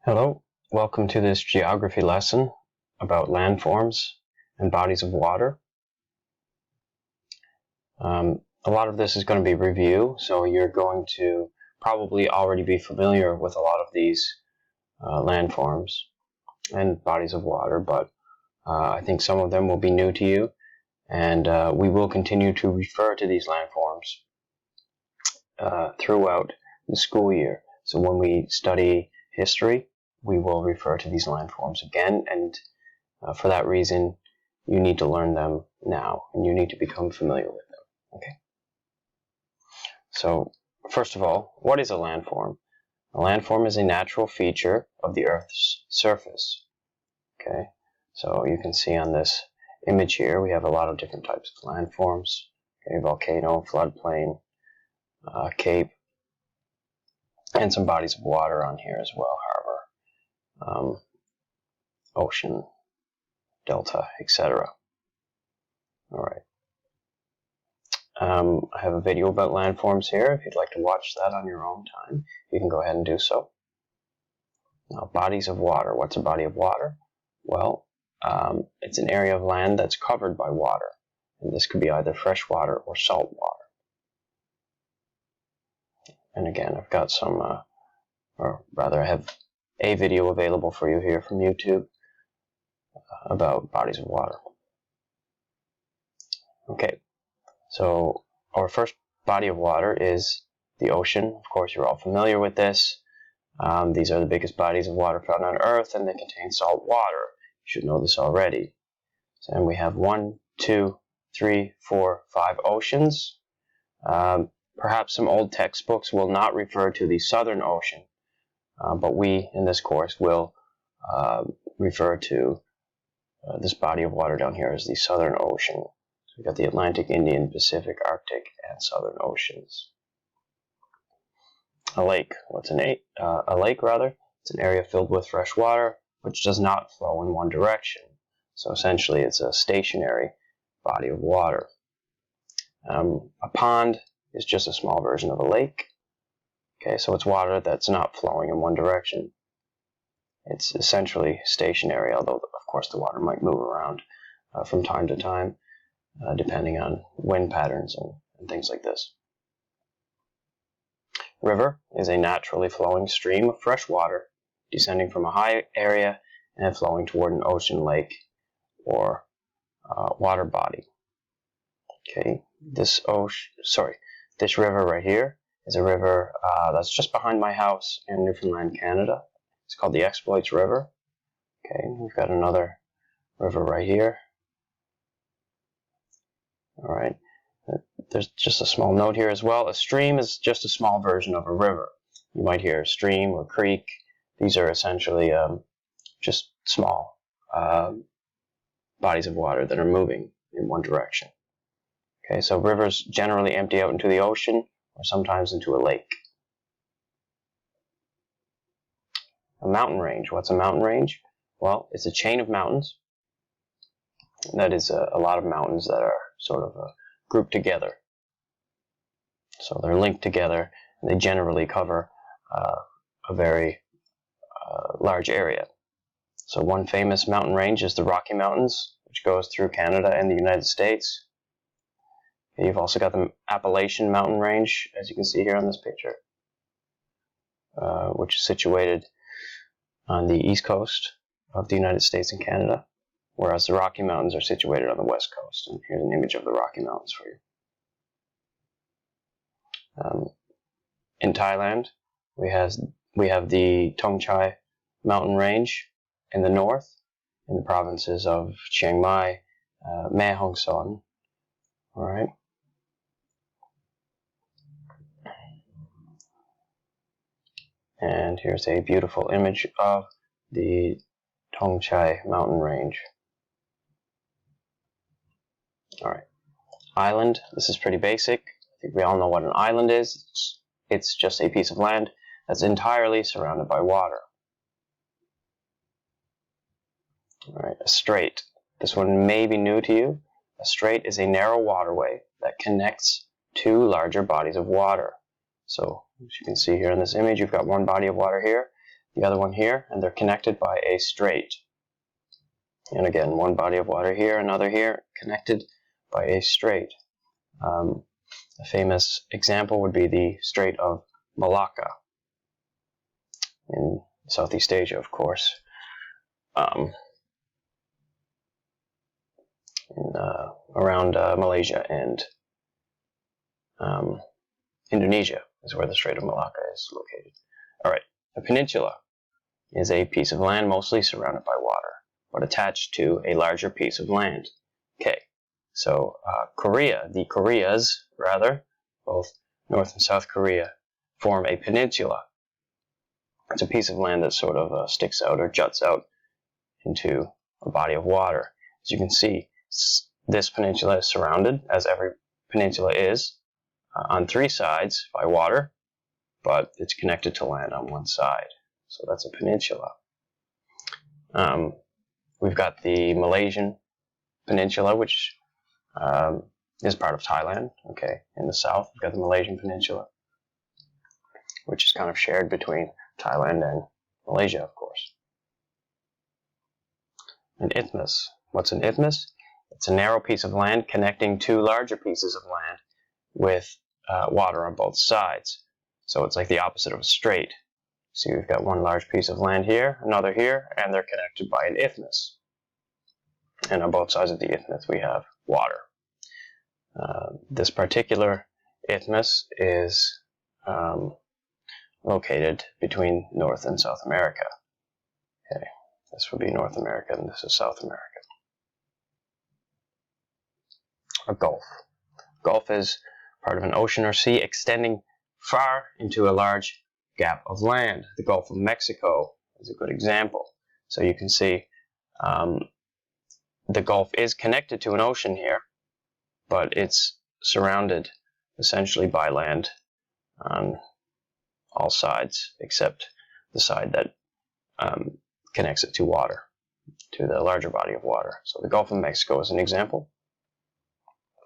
Hello, welcome to this geography lesson about landforms and bodies of water. A lot of this is going to be review, so you're going to probably already be familiar with a lot of these landforms and bodies of water, but I think some of them will be new to you, and we will continue to refer to these landforms throughout the school year. So when we study history, we will refer to these landforms again, and for that reason, you need to learn them now, and you need to become familiar with them. Okay. So, first of all, what is a landform? A landform is a natural feature of the Earth's surface. Okay. So you can see on this image here, we have a lot of different types of landforms. Okay, volcano, floodplain, cape, and some bodies of water on here as well, harbor, ocean, delta, etc. Alright. I have a video about landforms here. If you'd like to watch that on your own time, you can go ahead and do so. Now, bodies of water. What's a body of water? Well, it's an area of land that's covered by water. And this could be either fresh water or salt water. And again, I've got some, or rather I have a video available for you here from YouTube about bodies of water. Okay, so our first body of water is the ocean. Of course, you're all familiar with this. These are the biggest bodies of water found on Earth, and they contain salt water. You should know this already. And we have 1, 2, 3, 4, 5 oceans. Perhaps some old textbooks will not refer to the Southern Ocean, but we, in this course, will refer to this body of water down here as the Southern Ocean. So we've got the Atlantic, Indian, Pacific, Arctic, and Southern Oceans. A lake. What's a lake? It's an area filled with fresh water, which does not flow in one direction. So essentially, it's a stationary body of water. A pond is just a small version of a lake. Okay, so it's water that's not flowing in one direction. It's essentially stationary, although, of course, the water might move around from time to time, depending on wind patterns and things like this. River is a naturally flowing stream of fresh water descending from a high area and flowing toward an ocean, lake, or water body. Okay, this river right here is a river that's just behind my house in Newfoundland, Canada. It's called the Exploits River. Okay, we've got another river right here. All right. There's just a small note here as well. A stream is just a small version of a river. You might hear stream or creek. These are essentially just small bodies of water that are moving in one direction. Okay, so rivers generally empty out into the ocean or sometimes into a lake. A mountain range. What's a mountain range? Well, it's a chain of mountains. That is a lot of mountains that are sort of grouped together. So they're linked together, and they generally cover a very large area. So one famous mountain range is the Rocky Mountains, which goes through Canada and the United States. You've also got the Appalachian Mountain Range, as you can see here on this picture, which is situated on the east coast of the United States and Canada, whereas the Rocky Mountains are situated on the west coast. And here's an image of the Rocky Mountains for you. In Thailand, we have the Thong Chai Mountain Range in the north, in the provinces of Chiang Mai, Mae Hong Son. All right. And here's a beautiful image of the Thong Chai Mountain Range. All right. Island. This is pretty basic. I think we all know what an island is. It's just a piece of land that's entirely surrounded by water. All right. A strait. This one may be new to you. A strait is a narrow waterway that connects two larger bodies of water. So, as you can see here in this image, you've got one body of water here, the other one here, and they're connected by a strait. And again, one body of water here, another here, connected by a strait. A famous example would be the Strait of Malacca in Southeast Asia, of course. Around Malaysia and Indonesia is where the Strait of Malacca is located. Alright, a peninsula is a piece of land mostly surrounded by water, but attached to a larger piece of land. Okay, so the Koreas, rather, both North and South Korea, form a peninsula. It's a piece of land that sort of sticks out or juts out into a body of water. As you can see, this peninsula is surrounded, as every peninsula is, on three sides by water, but it's connected to land on one side. So that's a peninsula. We've got the Malaysian Peninsula, which is part of Thailand. Okay, in the south, we've got the Malaysian Peninsula, which is kind of shared between Thailand and Malaysia, of course. An isthmus. What's an isthmus? It's a narrow piece of land connecting two larger pieces of land with water on both sides. So it's like the opposite of a strait. See, we've got one large piece of land here, another here, and they're connected by an isthmus. And on both sides of the isthmus we have water. This particular isthmus is located between North and South America. Okay, this would be North America and this is South America. A gulf. Gulf is part of an ocean or sea extending far into a large gap of land. The Gulf of Mexico is a good example. So you can see the Gulf is connected to an ocean here, but it's surrounded essentially by land on all sides except the side that connects it to water, to the larger body of water. So the Gulf of Mexico is an example.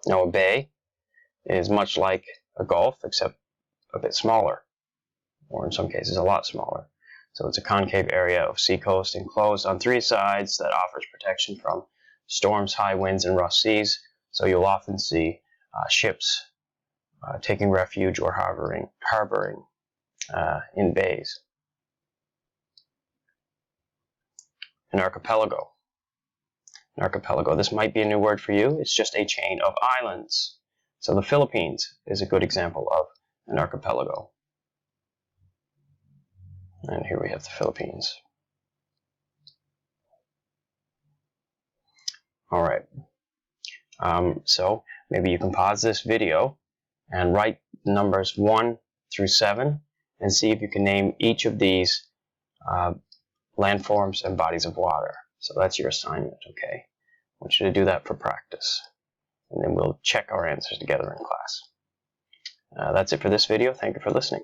Now a bay is much like a gulf except a bit smaller, or in some cases a lot smaller. So it's a concave area of seacoast enclosed on three sides that offers protection from storms, high winds, and rough seas. So you'll often see ships taking refuge or harboring in bays. An archipelago. An archipelago, this might be a new word for you. It's just a chain of islands. So the Philippines is a good example of an archipelago. And here we have the Philippines. Alright, so maybe you can pause this video and write numbers 1 through 7 and see if you can name each of these landforms and bodies of water. So that's your assignment, okay? I want you to do that for practice. And then we'll check our answers together in class. That's it for this video. Thank you for listening.